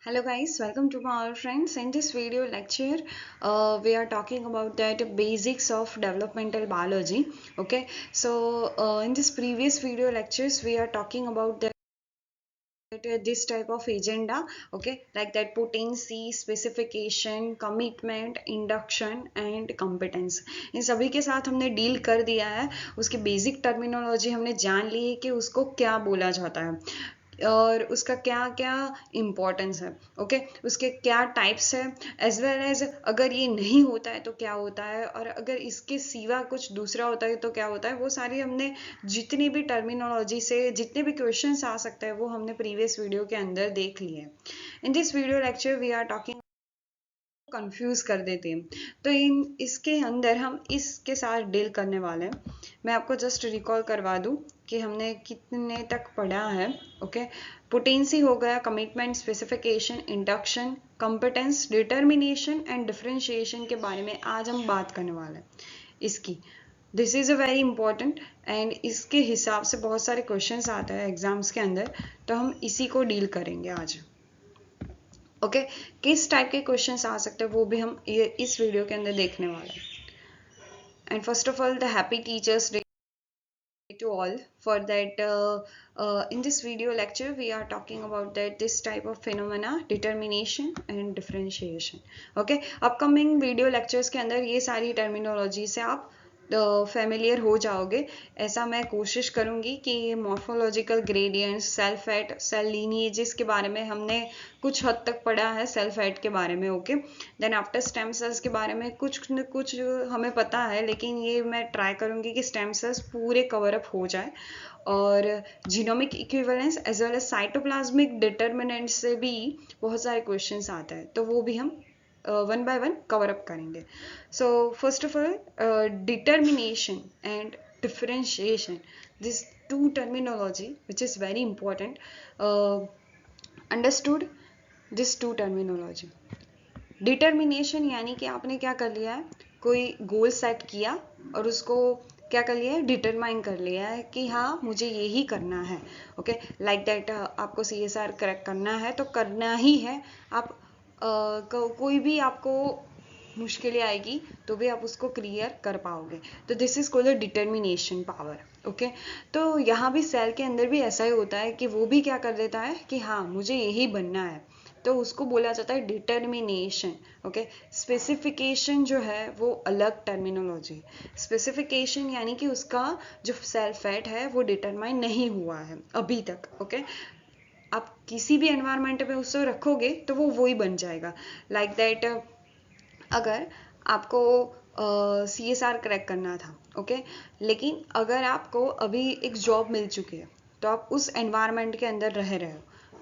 Hello guys, welcome to my all friends. In this video lecture, we are talking about that basics of developmental biology. Okay, so in this previous video lectures, we are talking about this type of agenda. Okay, like that potency, specification, commitment, induction and competence. इन सभी के साथ हमने deal कर दिया है. उसकी basic terminology हमने जान ली है कि उसको क्या बोला जाता है और उसका क्या क्या इम्पोर्टेंस है. ओके, उसके क्या टाइप्स है एज वेल एज अगर ये नहीं होता है तो क्या होता है और अगर इसके सिवा कुछ दूसरा होता है तो क्या होता है. वो सारी हमने जितनी भी टर्मिनोलॉजी से जितने भी क्वेश्चंस आ सकते हैं वो हमने प्रीवियस वीडियो के अंदर देख लिए. In this video lecture we are talking confuse कर देते हैं. तो इसके अंदर हम इसके साथ डील करने वाले हैं. मैं आपको जस्ट रिकॉल करवा दूं कि हमने कितने तक पढ़ा है. ओके, पोटेंसी हो गया, commitment, specification, induction, competence, determination and differentiation के बारे में आज हम बात करने वाले हैं. इसकी this is a very important and इसके हिसाब से बहुत सारे क्वेश्चंस आते हैं एग्जाम्स के अंदर, तो हम इसी को डील करेंगे आज. ओके, किस टाइप के क्वेश्चंस आ सकते हैं वो भी हम इस वीडियो के अंदर देखने वाले हैं. And first of all the happy teachers day to all. For that, in this video lecture we are talking about that this type of phenomena, determination and differentiation. Okay, upcoming video lectures के अंदर ये सारी terminology से आप familiar हो जाओगे, ऐसा मैं कोशिश करूंगी कि morphological gradients, cell fate, cell lineages के बारे में हमने कुछ हद तक पढ़ा है, सेल फैट के बारे में. Okay, then after stem cells के बारे में कुछ न कुछ हमें पता है, लेकिन ये मैं ट्राई करूंगी कि स्टेम सेल्स पूरे कवर अप हो जाए. और genomic equivalence as well as cytoplasmic determinant से भी बहुत सारे क्वेश्चंस आते हैं, तो वो भी हम one by one cover up करेंगे. So first of all determination and differentiation, these two terminology which is very important. Understood this two terminology. Determination यानी कि आपने क्या कर लिया है, कोई गोल सेट किया और उसको क्या कर लिया है, डिटरमाइन कर लिया है कि हाँ मुझे यही करना है. ओके, लाइक दैट आपको CSR करेक्ट करना है तो करना ही है. आप कोई भी आपको मुश्किलें आएगी तो भी आप उसको क्लियर कर पाओगे. तो this is called determination power. Okay, तो यहाँ भी सेल के अंदर भी ऐसा ही होता है कि वो भी क्या कर देता है कि हाँ मुझे यही बनना है, तो उसको बोला जाता है डिटर्मिनेशन. ओके, स्पेसिफिकेशन जो है वो अलग टर्मिनोलॉजी. स्पेसिफिकेशन यानी कि उसका जो सेल फैट है वो डिटरमाइन नहीं हुआ है अभी तक. ओके, आप किसी भी एनवायरनमेंट में उसको रखोगे तो वो वही बन जाएगा. लाइक दैट अगर आपको CSR क्रैक करना था, ओके, लेकिन अगर आपको अभी एक जॉब मिल चुकी है तो आप उस एनवायरनमेंट के अंदर रह रहे हो,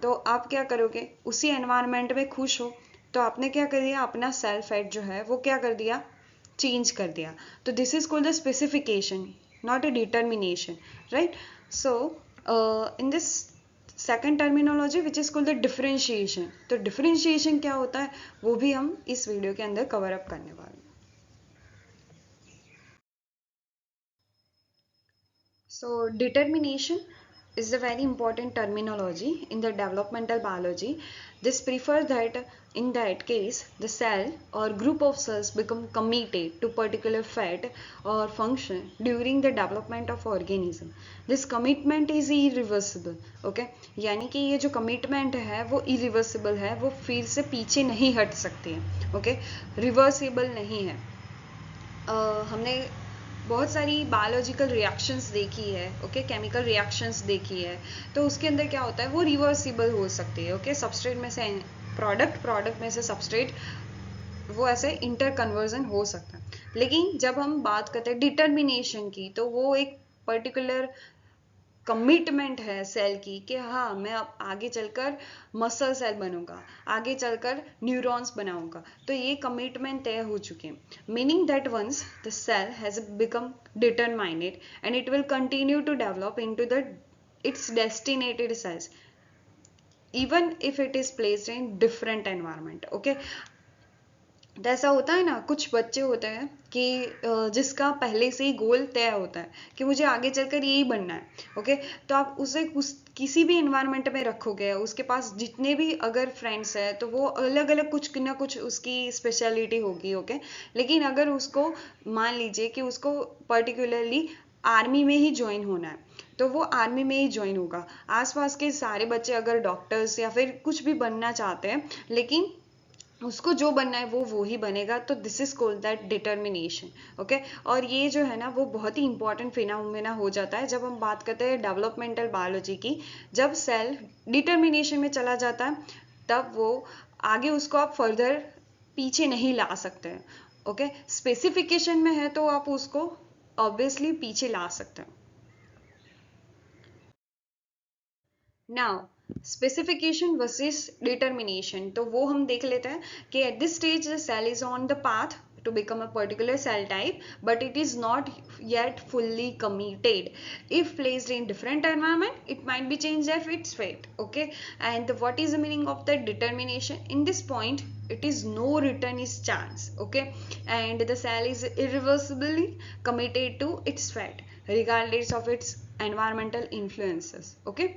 तो आप क्या करोगे, उसी एनवायरनमेंट में खुश हो तो आपने क्या कर दिया, अपना सेल्फ फैट जो है वो क्या कर दिया, चेंज कर दिया. तो this is called the specification, not a determination, right. So in this second terminology which is called the differentiation. तो डिफरेंशिएशन क्या होता है वो भी हम इस वीडियो के अंदर कवर अप करने वाले हैं. So determination is a very important terminology in the developmental biology. This prefers that in that case the cell or group of cells become committed to particular fate or function during the development of organism. This commitment is irreversible. Okay, यानी कि ये जो commitment है वो irreversible है, वो फिर से पीछे नहीं हट सकती है. Okay, reversible नहीं है. हमने बहुत सारी बायोलॉजिकल रिएक्शंस देखी है. ओके, केमिकल रिएक्शंस देखी है, तो उसके अंदर क्या होता है वो रिवर्सिबल हो सकती है. ओके, सबस्ट्रेट में से प्रोडक्ट, प्रोडक्ट में से सबस्ट्रेट, वो ऐसे इंटर कन्वर्जन हो सकता है. लेकिन जब हम बात करते हैं डिटर्मिनेशन की तो वो एक पर्टिकुलर कमिटमेंट है सेल की कि हाँ मैं अब आगे चलकर मसल सेल बनूंगा, आगे चलकर न्यूरॉन्स बनाऊंगा. तो ये कमिटमेंट तय हो चुके हैं. Meaning that once the cell has become determined and it will continue to develop into the its destinated cells even if it is placed in different environment. Okay, तो ऐसा होता है ना, कुछ बच्चे होते हैं कि जिसका पहले से ही गोल तय होता है कि मुझे आगे चलकर यही बनना है। ओके, तो आप उसे किसी भी इन्वायरमेंट में रखोगे, उसके पास जितने भी अगर फ्रेंड्स हैं तो वो अलग अलग कुछ ना कुछ उसकी स्पेशलिटी होगी। ओके, लेकिन अगर उसको मान लीजिए कि उसको पर्टिकुलरली आर्मी में ही ज्वाइन होना है, तो वो आर्मी में ही ज्वाइन होगा। आसपास के सारे बच्चे अगर डॉक्टर्स या फिर कुछ भी बनना चाहते हैं, लेकिन उसको जो बनना है वो ही बनेगा। तो this is called that determination. Okay, और ये जो है ना वो बहुत ही इंपॉर्टेंट फिनोमेना हो जाता है जब हम बात करते हैं डेवलपमेंटल बायोलॉजी की। जब सेल डिटर्मिनेशन में चला जाता है तब वो आगे उसको आप फर्दर पीछे नहीं ला सकते हैं। ओके, स्पेसिफिकेशन में है तो आप उसको ऑब्वियसली पीछे ला सकते हैं। नाउ स्पेसिफिकेशन वर्सेस डिटर्मिनेशन, तो वो हम देख लेते हैं कि at this stage the cell is on the path to become a particular cell type, but it is not yet fully committed. If placed in different environment, it might be changed of its fate. Okay, and what is the meaning of the determination? In this point, it is no return is chance. Okay, and the cell is irreversibly committed to its fate regardless of its environmental influences. Okay,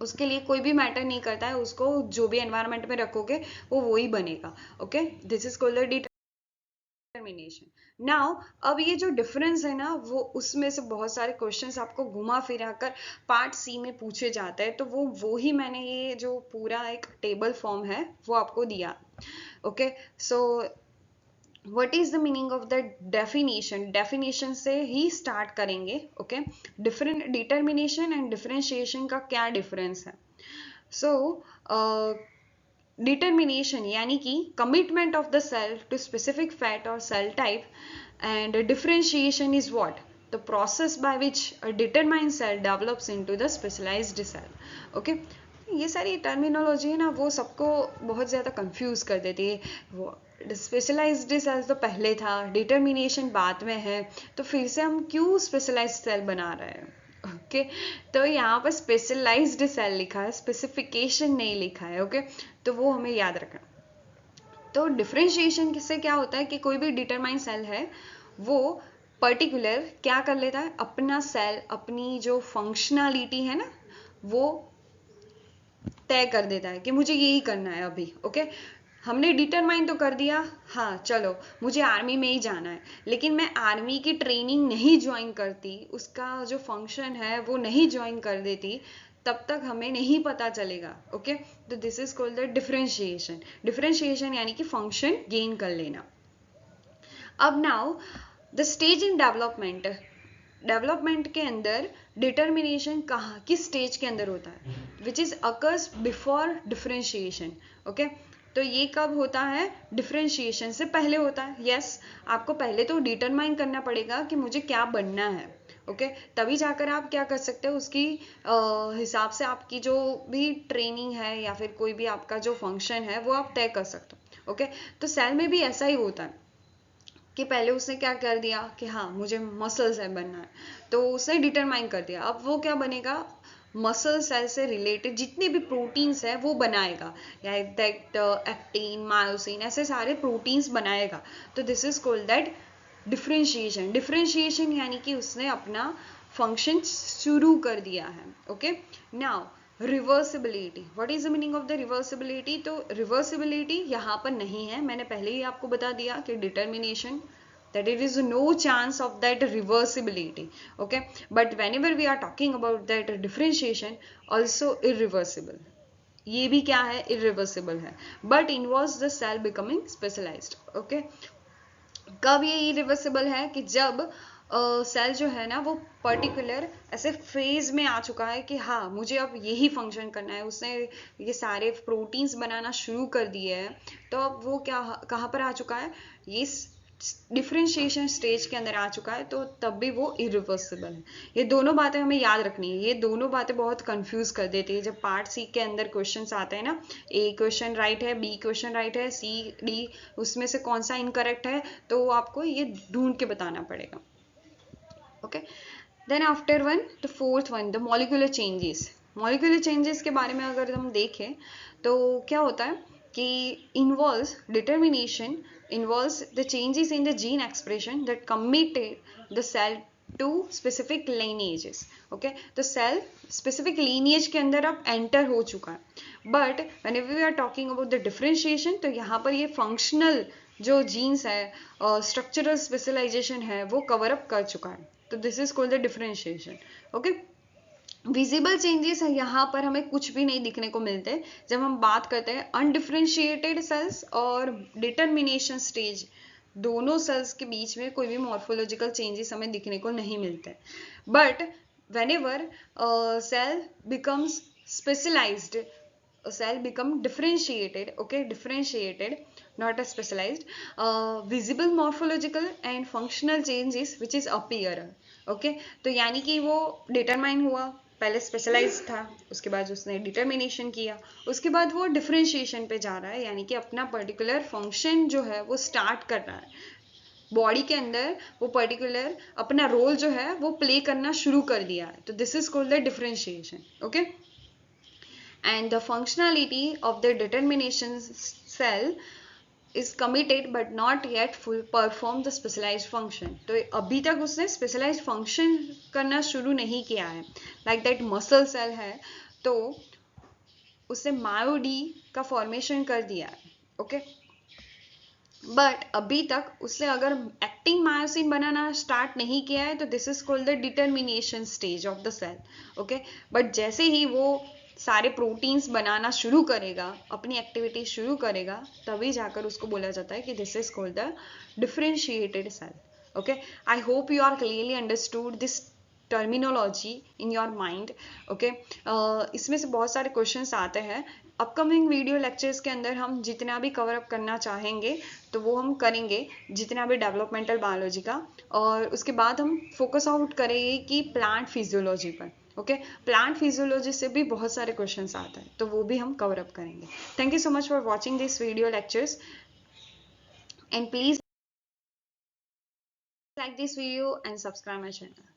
उसके लिए कोई भी matter नहीं करता है, उसको जो भी एनवायरनमेंट में रखोगे वो वही बनेगा। Okay, this is called determination. Now अब ये जो डिफरेंस है ना, वो उसमें से बहुत सारे क्वेश्चंस आपको घुमा फिरा कर पार्ट सी में पूछे जाते हैं, तो वो ही मैंने ये जो पूरा एक टेबल फॉर्म है वो आपको दिया। Okay, so what is the meaning of the definition? Definition से ही स्टार्ट करेंगे। Okay, different determination and differentiation का क्या डिफरेंस है? सो डिटर्मिनेशन यानी कि commitment of the cell to specific fate और cell type, and differentiation is what? the process by which a determined cell develops into the specialized cell. Okay, ये सारी terminology है ना वो सबको बहुत ज़्यादा कंफ्यूज कर देती है। वो स्पेशलाइज्ड सेल तो पहले था, डिटर्मिनेशन बाद में है, तो फिर से हम क्यों स्पेशलाइज्ड सेल बना रहे हैं? ओके, तो यहाँ पर स्पेशलाइज्ड सेल लिखा है, स्पेसिफिकेशन नहीं लिखा है। ओके, तो वो हमें याद रखना। तो डिफरेंशिएशन से क्या होता है कि कोई भी डिटरमाइन सेल है वो पर्टिकुलर क्या कर लेता है, अपना सेल अपनी जो फंक्शनैलिटी है ना वो तय कर देता है कि मुझे यही करना है अभी। ओके, हमने डिटरमाइन तो कर दिया, हाँ चलो मुझे आर्मी में ही जाना है, लेकिन मैं आर्मी की ट्रेनिंग नहीं ज्वाइन करती, उसका जो फंक्शन है वो नहीं ज्वाइन कर देती, तब तक हमें नहीं पता चलेगा। ओके, तो this is called the differentiation. Differentiation यानी कि फंक्शन गेन कर लेना। अब now the stage in development, development के अंदर डिटर्मिनेशन कहाँ किस स्टेज के अंदर होता है? Which is occurs before differentiation. Okay, तो ये कब होता है? डिफरेंशिएशन से पहले होता है। यस, आपको पहले तो डिटरमाइन करना पड़ेगा कि मुझे क्या बनना है। ओके, तभी जाकर आप क्या कर सकते हो, उसकी हिसाब से आपकी जो भी ट्रेनिंग है या फिर कोई भी आपका जो फंक्शन है वो आप तय कर सकते हो। ओके, तो सेल में भी ऐसा ही होता है कि पहले उसने क्या कर दिया कि हाँ मुझे मसल सेल बनना है, तो उसने डिटरमाइन कर दिया। अब वो क्या बनेगा? मसल सेल से रिलेटेड जितने भी प्रोटीन्स है वो बनाएगा, या दैट एक्टिन, मायोसिन, ऐसे सारे प्रोटीन्स बनाएगा। तो this is called that differentiation. Differentiation यानी कि उसने अपना फंक्शन शुरू कर दिया है। Okay, now reversibility, what is the meaning of the reversibility? तो रिवर्सिबिलिटी यहाँ पर नहीं है, मैंने पहले ही आपको बता दिया कि determination that it is no chance of that reversibility. Okay, but whenever we are talking about that differentiation, also irreversible, ये भी क्या है? irreversible है, but involves the cell becoming specialized. Okay, कब ये irreversible है? कि जब सेल जो है ना वो पर्टिकुलर ऐसे फेज में आ चुका है कि हाँ मुझे अब यही फंक्शन करना है, उसने ये सारे प्रोटीन्स बनाना शुरू कर दिए हैं, तो अब वो क्या कहाँ पर आ चुका है? ये डिफरेंशिएशन स्टेज के अंदर आ चुका है, तो तब भी वो इरिवर्सिबल है। ये दोनों बातें हमें याद रखनी है, ये दोनों बातें बहुत कंफ्यूज कर देती है जब पार्ट सी के अंदर क्वेश्चंस आते हैं ना। ए क्वेश्चन राइट है, बी क्वेश्चन राइट है, सी डी उसमें से कौन सा इनकरेक्ट है, तो आपको ये ढूंढ के बताना पड़ेगा। Okay, then after one the fourth one, the molecular changes. Molecular changes के बारे में अगर हम देखें तो क्या होता है कि involves the changes in the gene expression that committed the cell to specific lineages. Okay, तो सेल स्पेसिफिक लीनिएज के अंदर अब एंटर हो चुका है। But whenever we are talking about the differentiation, तो यहाँ पर ये फंक्शनल जो जीन्स है, स्ट्रक्चरल स्पेशलाइजेशन है, वो कवर अप कर चुका है। तो this is called the differentiation. Okay, visible changes है यहाँ पर हमें कुछ भी नहीं दिखने को मिलते जब हम बात करते हैं अनडिफरेंशिएटेड सेल्स और डिटर्मिनेशन स्टेज। दोनों सेल्स के बीच में कोई भी मॉर्फोलॉजिकल चेंजेस हमें दिखने को नहीं मिलते। But whenever cell becomes specialized, cell become differentiated, okay, differentiated, not as specialized, visible morphological and functional changes which is appear. okay, तो यानी कि वो डिटरमाइन हुआ, पहले स्पेशलाइज था, उसके बाद उसने डिटर्मिनेशन किया, उसके बाद वो डिफरेंशिएशन पे जा रहा है, यानी कि अपना पर्टिकुलर फंक्शन जो है वो स्टार्ट कर रहा है बॉडी के अंदर, वो पर्टिकुलर अपना रोल जो है वो प्ले करना शुरू कर दिया है। तो this is called the differentiation. Okay, and the functionality of the determination cell is committed but not yet full perform the specialized function. तो अभी तक उसने specialized function करना शुरू नहीं किया है। like that muscle cell है, तो उसने मायोडी का फॉर्मेशन कर दिया है। ओके, बट अभी तक उसने अगर एक्टिंग मायोसिन बनाना स्टार्ट नहीं किया है, तो this is called the determination stage of the cell. Okay, but जैसे ही वो सारे प्रोटीन्स बनाना शुरू करेगा, अपनी एक्टिविटी शुरू करेगा, तभी जाकर उसको बोला जाता है कि this is called the differentiated cell. Okay, I hope you are clearly understood this terminology in your mind. Okay, इसमें से बहुत सारे क्वेश्चंस आते हैं। अपकमिंग वीडियो लेक्चर्स के अंदर हम जितना भी कवर अप करना चाहेंगे तो वो हम करेंगे, जितना भी डेवलपमेंटल बायोलॉजी का, और उसके बाद हम फोकस आउट करेंगे कि प्लांट फिजियोलॉजी पर। ओके, प्लांट फिजियोलॉजी से भी बहुत सारे क्वेश्चंस आते हैं, तो वो भी हम कवर अप करेंगे। Thank you so much for watching this video lectures and please like this video and subscribe my channel.